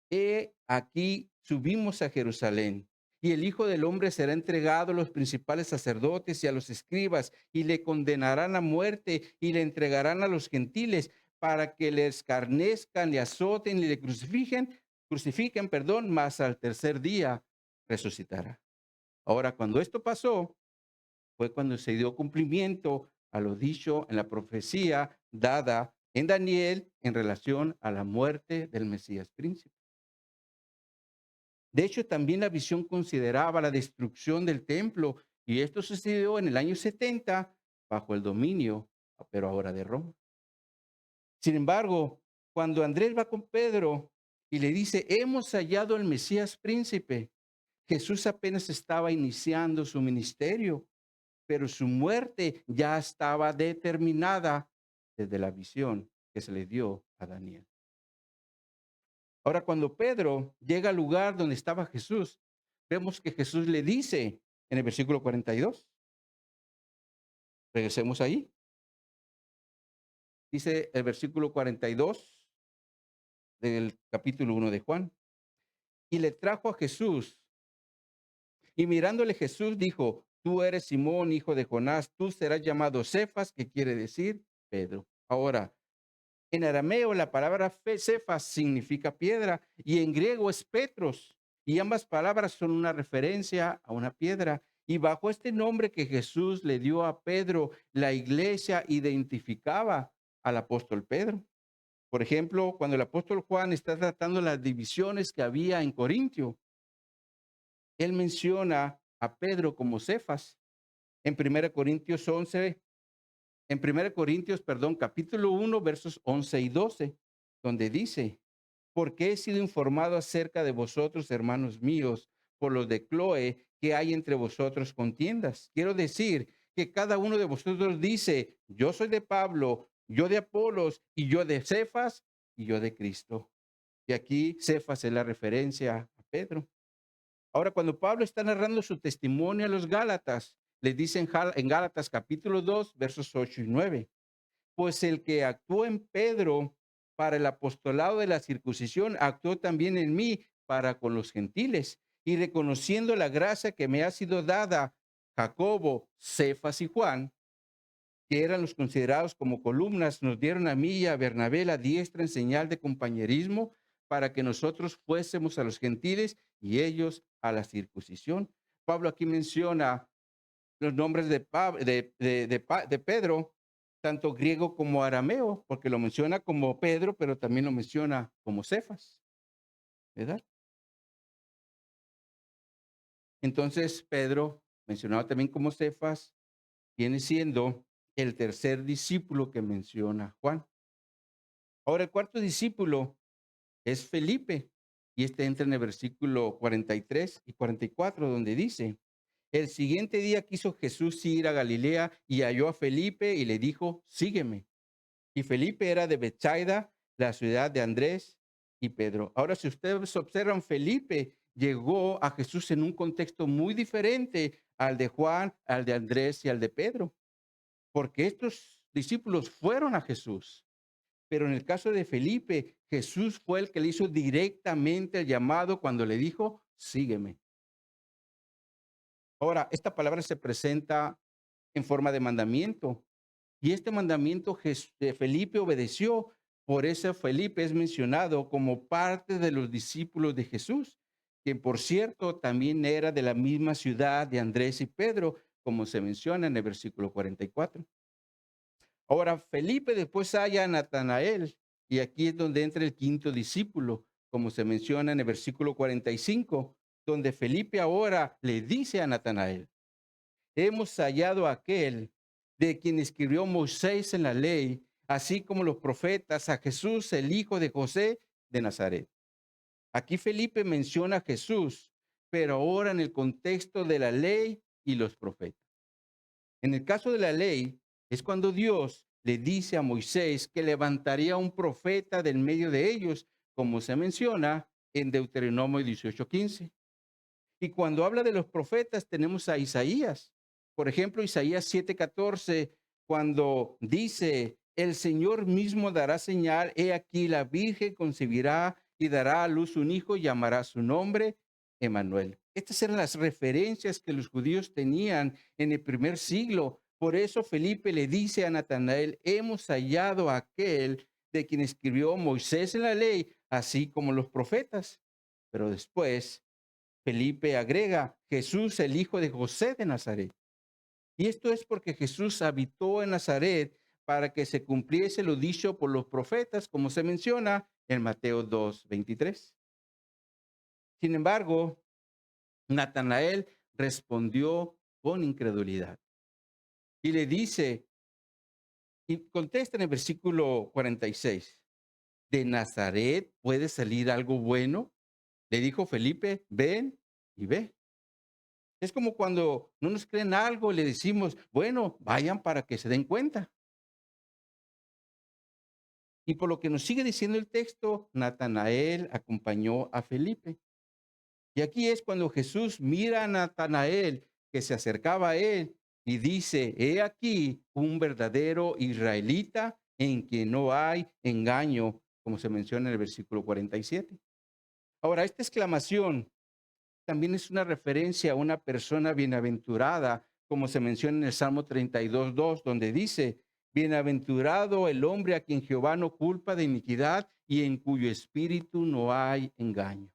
He aquí subimos a Jerusalén y el Hijo del Hombre será entregado a los principales sacerdotes y a los escribas y le condenarán a muerte y le entregarán a los gentiles para que le escarnezcan, le azoten y le crucifiquen, perdón, mas al tercer día resucitará. Ahora, cuando esto pasó, fue cuando se dio cumplimiento a lo dicho en la profecía dada en Daniel en relación a la muerte del Mesías príncipe. De hecho, también la visión consideraba la destrucción del templo y esto sucedió en el año 70 bajo el dominio, pero ahora de Roma. Sin embargo, cuando Andrés va con Pedro y le dice, hemos hallado al Mesías príncipe, Jesús apenas estaba iniciando su ministerio, pero su muerte ya estaba determinada desde la visión que se le dio a Daniel. Ahora, cuando Pedro llega al lugar donde estaba Jesús, vemos que Jesús le dice en el versículo 42, regresemos ahí, dice el versículo 42 del capítulo 1 de Juan, y le trajo a Jesús, y mirándole Jesús dijo, tú eres Simón, hijo de Jonás, tú serás llamado Cefas, que quiere decir Pedro. Ahora, En arameo la palabra Cefas significa piedra y en griego es Petros. Y ambas palabras son una referencia a una piedra. Y bajo este nombre que Jesús le dio a Pedro, la iglesia identificaba al apóstol Pedro. Por ejemplo, cuando el apóstol Juan está tratando las divisiones que había en Corintio, él menciona a Pedro como Cefas. En 1 Corintios 11, en 1 Corintios, perdón, capítulo 1, versos 11 y 12, donde dice: porque he sido informado acerca de vosotros, hermanos míos, por los de Cloe, que hay entre vosotros contiendas. Quiero decir que cada uno de vosotros dice: yo soy de Pablo, yo de Apolos, y yo de Cefas, y yo de Cristo. Y aquí Cefas es la referencia a Pedro. Ahora, cuando Pablo está narrando su testimonio a los Gálatas, les dice en Gálatas capítulo 2, versos 8 y 9: pues el que actuó en Pedro para el apostolado de la circuncisión, actuó también en mí para con los gentiles. Y reconociendo la gracia que me ha sido dada, Jacobo, Cefas y Juan, que eran los considerados como columnas, nos dieron a mí y a Bernabé la diestra en señal de compañerismo para que nosotros fuésemos a los gentiles y ellos a la circuncisión. Pablo aquí menciona los nombres de Pedro, tanto griego como arameo, porque lo menciona como Pedro, pero también lo menciona como Cefas, ¿verdad? Entonces, Pedro, mencionado también como Cefas, viene siendo el tercer discípulo que menciona Juan. Ahora, el cuarto discípulo es Felipe, y este entra en el versículo 43 y 44, donde dice: el siguiente día quiso Jesús ir a Galilea y halló a Felipe y le dijo: sígueme. Y Felipe era de Betsaida, la ciudad de Andrés y Pedro. Ahora, si ustedes observan, Felipe llegó a Jesús en un contexto muy diferente al de Juan, al de Andrés y al de Pedro, porque estos discípulos fueron a Jesús. Pero en el caso de Felipe, Jesús fue el que le hizo directamente el llamado cuando le dijo: sígueme. Ahora, esta palabra se presenta en forma de mandamiento. Y este mandamiento Felipe obedeció. Por eso Felipe es mencionado como parte de los discípulos de Jesús, que por cierto también era de la misma ciudad de Andrés y Pedro, como se menciona en el versículo 44. Ahora, Felipe después halla a Natanael, y aquí es donde entra el quinto discípulo, como se menciona en el versículo 45, donde Felipe ahora le dice a Natanael: hemos hallado a aquel de quien escribió Moisés en la ley, así como los profetas, a Jesús, el hijo de José de Nazaret. Aquí Felipe menciona a Jesús, pero ahora en el contexto de la ley y los profetas. En el caso de la ley, es cuando Dios le dice a Moisés que levantaría un profeta del medio de ellos, como se menciona en Deuteronomio 18:15. Y cuando habla de los profetas, tenemos a Isaías. Por ejemplo, Isaías 7:14, cuando dice: el Señor mismo dará señal, he aquí la Virgen concebirá y dará a luz un hijo y llamará su nombre Emmanuel. Estas eran las referencias que los judíos tenían en el primer siglo. Por eso Felipe le dice a Natanael: hemos hallado a aquel de quien escribió Moisés en la ley, así como los profetas. Pero después Felipe agrega: Jesús, el hijo de José de Nazaret. Y esto es porque Jesús habitó en Nazaret para que se cumpliese lo dicho por los profetas, como se menciona en Mateo 2:23. Sin embargo, Natanael respondió con incredulidad y le dice, y contesta en el versículo 46: ¿de Nazaret puede salir algo bueno? Le dijo Felipe: ven y ve. Es como cuando no nos creen algo, le decimos: bueno, vayan para que se den cuenta. Y por lo que nos sigue diciendo el texto, Natanael acompañó a Felipe. Y aquí es cuando Jesús mira a Natanael que se acercaba a él y dice: he aquí un verdadero israelita en quien no hay engaño, como se menciona en el versículo 47. Ahora, esta exclamación también es una referencia a una persona bienaventurada, como se menciona en el Salmo 32:2, donde dice: Bienaventurado el hombre a quien Jehová no culpa de iniquidad y en cuyo espíritu no hay engaño.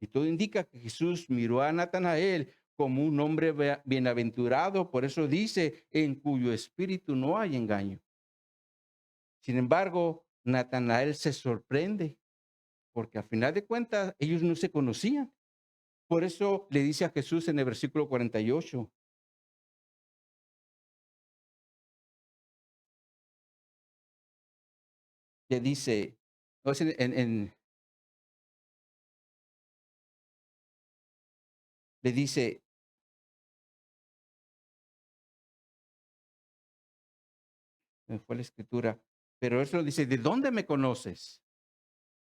Y todo indica que Jesús miró a Natanael como un hombre bienaventurado, por eso dice, en cuyo espíritu no hay engaño. Sin embargo, Natanael se sorprende, porque al final de cuentas ellos no se conocían. Por eso le dice a Jesús en el versículo 48, le dice, no, es le dice, me fue la escritura, pero eso dice, ¿de dónde me conoces?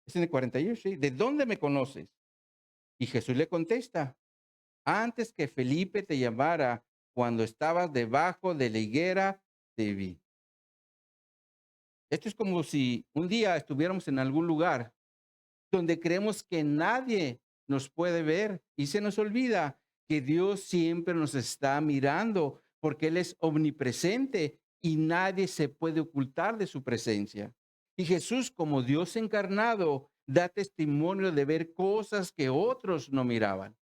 Es en el 48, ¿sí? ¿De dónde me conoces? Y Jesús le contesta, antes que Felipe te llamara, cuando estabas debajo de la higuera, te vi. Esto es como si un día estuviéramos en algún lugar donde creemos que nadie nos puede ver y se nos olvida que Dios siempre nos está mirando porque Él es omnipresente y nadie se puede ocultar de su presencia. Y Jesús, como Dios encarnado, da testimonio de ver cosas que otros no miraban.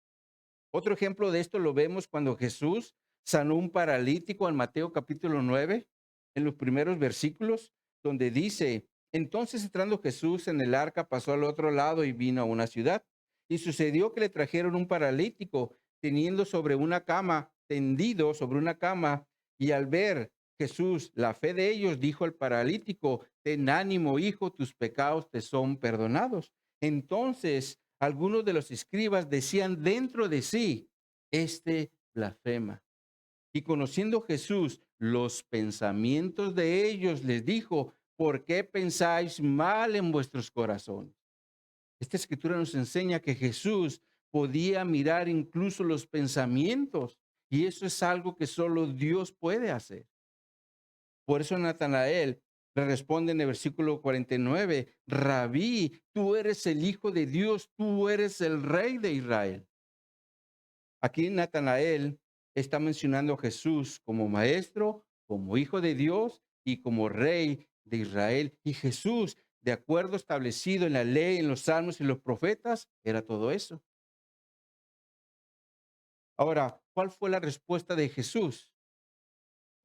Otro ejemplo de esto lo vemos cuando Jesús sanó un paralítico en Mateo capítulo 9, en los primeros versículos, donde dice, entonces entrando Jesús en el arca pasó al otro lado y vino a una ciudad. Y sucedió que le trajeron un paralítico teniendo sobre una cama, tendido sobre una cama, y al ver Jesús la fe de ellos, dijo al paralítico, ten ánimo, hijo, tus pecados te son perdonados. Entonces algunos de los escribas decían dentro de sí, este blasfema. Y conociendo Jesús los pensamientos de ellos, les dijo, ¿por qué pensáis mal en vuestros corazones? Esta escritura nos enseña que Jesús podía mirar incluso los pensamientos, y eso es algo que solo Dios puede hacer. Por eso Natanael le responde en el versículo 49, Rabí, tú eres el Hijo de Dios, tú eres el Rey de Israel. Aquí Natanael está mencionando a Jesús como maestro, como Hijo de Dios y como Rey de Israel. Y Jesús, de acuerdo establecido en la ley, en los salmos y los profetas, era todo eso. Ahora, ¿cuál fue la respuesta de Jesús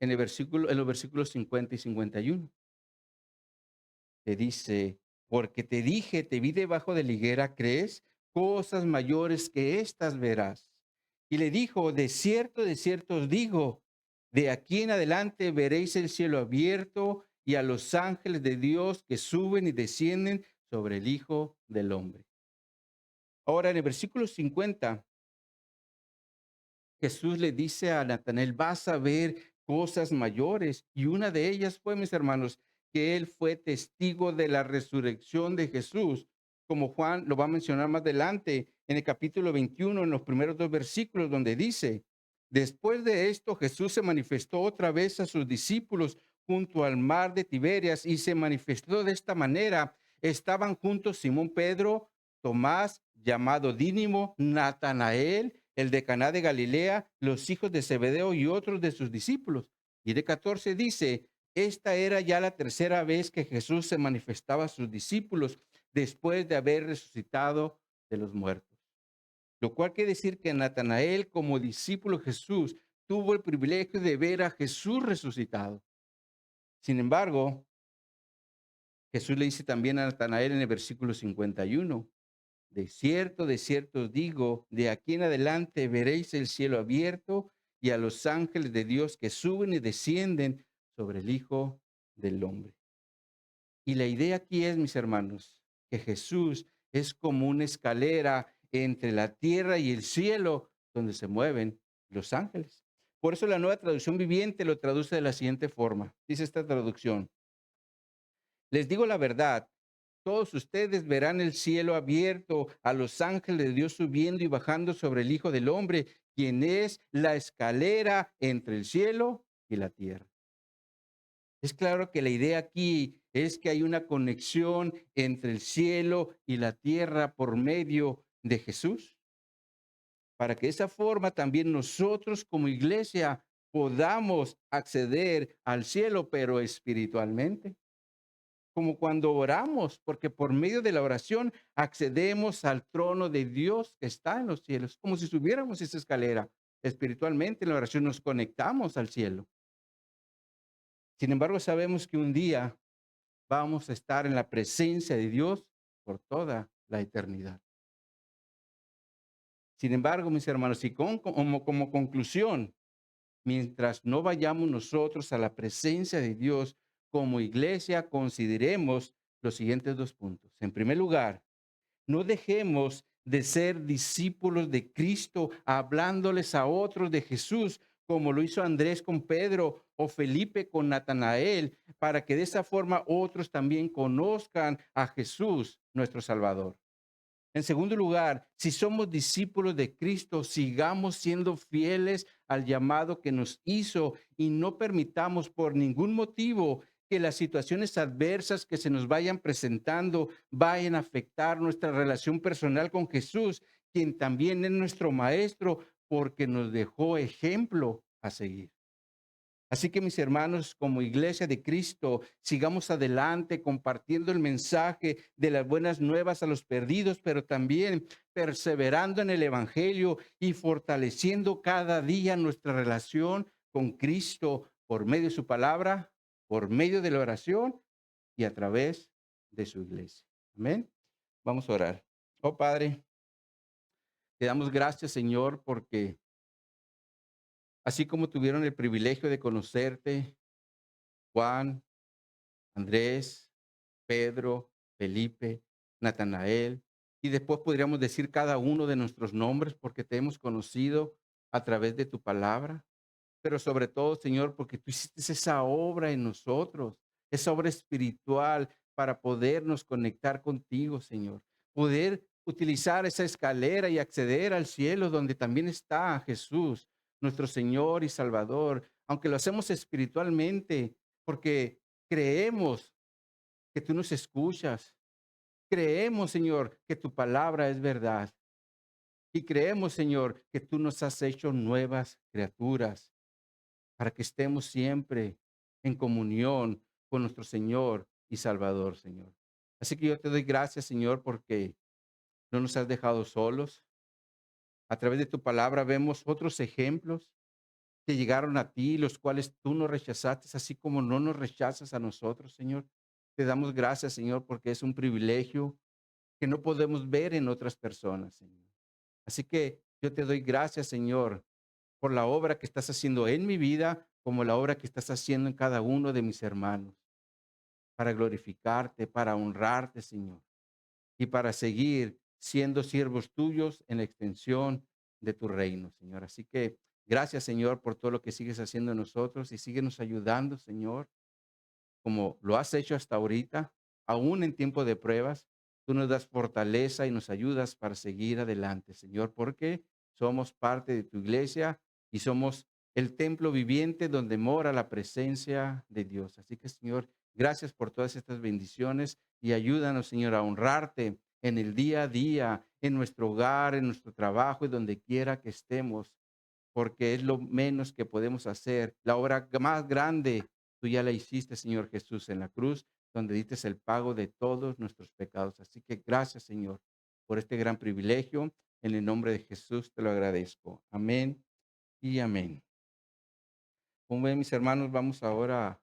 en los versículos 50 y 51? Te dice, porque te dije, te vi debajo de la higuera, ¿crees? Cosas mayores que estas verás. Y le dijo, de cierto os digo, de aquí en adelante veréis el cielo abierto y a los ángeles de Dios que suben y descienden sobre el Hijo del Hombre. Ahora, en el versículo 50, Jesús le dice a Natanael, vas a ver cosas mayores. Y una de ellas fue, mis hermanos, que él fue testigo de la resurrección de Jesús, como Juan lo va a mencionar más adelante en el capítulo 21, en los primeros dos versículos, donde dice, después de esto Jesús se manifestó otra vez a sus discípulos junto al mar de Tiberias y se manifestó de esta manera. Estaban juntos Simón Pedro, Tomás, llamado Dínimo, Natanael, el de Caná de Galilea, los hijos de Zebedeo y otros de sus discípulos. Y de 14 dice, esta era ya la tercera vez que Jesús se manifestaba a sus discípulos después de haber resucitado de los muertos. Lo cual quiere decir que Natanael, como discípulo de Jesús, tuvo el privilegio de ver a Jesús resucitado. Sin embargo, Jesús le dice también a Natanael en el versículo 51, de cierto os digo, de aquí en adelante veréis el cielo abierto y a los ángeles de Dios que suben y descienden sobre el Hijo del Hombre. Y la idea aquí es, mis hermanos, que Jesús es como una escalera entre la tierra y el cielo donde se mueven los ángeles. Por eso la Nueva Traducción Viviente lo traduce de la siguiente forma. Dice esta traducción, les digo la verdad, todos ustedes verán el cielo abierto, a los ángeles de Dios subiendo y bajando sobre el Hijo del Hombre, quien es la escalera entre el cielo y la tierra. Es claro que la idea aquí es que hay una conexión entre el cielo y la tierra por medio de Jesús, para que de esa forma también nosotros como iglesia podamos acceder al cielo, pero espiritualmente. Como cuando oramos, porque por medio de la oración accedemos al trono de Dios que está en los cielos, como si subiéramos esa escalera. Espiritualmente, en la oración nos conectamos al cielo. Sin embargo, sabemos que un día vamos a estar en la presencia de Dios por toda la eternidad. Sin embargo, mis hermanos, y como conclusión, mientras no vayamos nosotros a la presencia de Dios como iglesia, consideremos los siguientes dos puntos. En primer lugar, no dejemos de ser discípulos de Cristo, hablándoles a otros de Jesús, como lo hizo Andrés con Pedro o Felipe con Natanael, para que de esa forma otros también conozcan a Jesús, nuestro Salvador. En segundo lugar, si somos discípulos de Cristo, sigamos siendo fieles al llamado que nos hizo y no permitamos por ningún motivo que las situaciones adversas que se nos vayan presentando vayan a afectar nuestra relación personal con Jesús, quien también es nuestro maestro porque nos dejó ejemplo a seguir. Así que mis hermanos, como iglesia de Cristo, sigamos adelante compartiendo el mensaje de las buenas nuevas a los perdidos, pero también perseverando en el Evangelio y fortaleciendo cada día nuestra relación con Cristo por medio de su palabra, por medio de la oración y a través de su iglesia. Amén. Vamos a orar. Oh Padre, te damos gracias, Señor, porque así como tuvieron el privilegio de conocerte, Juan, Andrés, Pedro, Felipe, Natanael, y después podríamos decir cada uno de nuestros nombres porque te hemos conocido a través de tu palabra, pero sobre todo, Señor, porque tú hiciste esa obra en nosotros, esa obra espiritual para podernos conectar contigo, Señor, poder utilizar esa escalera y acceder al cielo donde también está Jesús, nuestro Señor y Salvador, aunque lo hacemos espiritualmente, porque creemos que tú nos escuchas. Creemos, Señor, que tu palabra es verdad. Y creemos, Señor, que tú nos has hecho nuevas criaturas para que estemos siempre en comunión con nuestro Señor y Salvador, Señor. Así que yo te doy gracias, Señor, porque no nos has dejado solos. A través de tu palabra vemos otros ejemplos que llegaron a ti, los cuales tú no rechazaste, así como no nos rechazas a nosotros, Señor. Te damos gracias, Señor, porque es un privilegio que no podemos ver en otras personas, Señor. Así que yo te doy gracias, Señor, por la obra que estás haciendo en mi vida, como la obra que estás haciendo en cada uno de mis hermanos, para glorificarte, para honrarte, Señor, y para seguir siendo siervos tuyos en la extensión de tu reino, Señor. Así que gracias, Señor, por todo lo que sigues haciendo en nosotros y síguenos ayudando, Señor, como lo has hecho hasta ahorita, aún en tiempo de pruebas. Tú nos das fortaleza y nos ayudas para seguir adelante, Señor, porque somos parte de tu iglesia y somos el templo viviente donde mora la presencia de Dios. Así que, Señor, gracias por todas estas bendiciones y ayúdanos, Señor, a honrarte en el día a día, en nuestro hogar, en nuestro trabajo y donde quiera que estemos, porque es lo menos que podemos hacer. La obra más grande tú ya la hiciste, Señor Jesús, en la cruz, donde diste el pago de todos nuestros pecados. Así que gracias, Señor, por este gran privilegio. En el nombre de Jesús te lo agradezco. Amén y amén. Como ven, mis hermanos, vamos ahora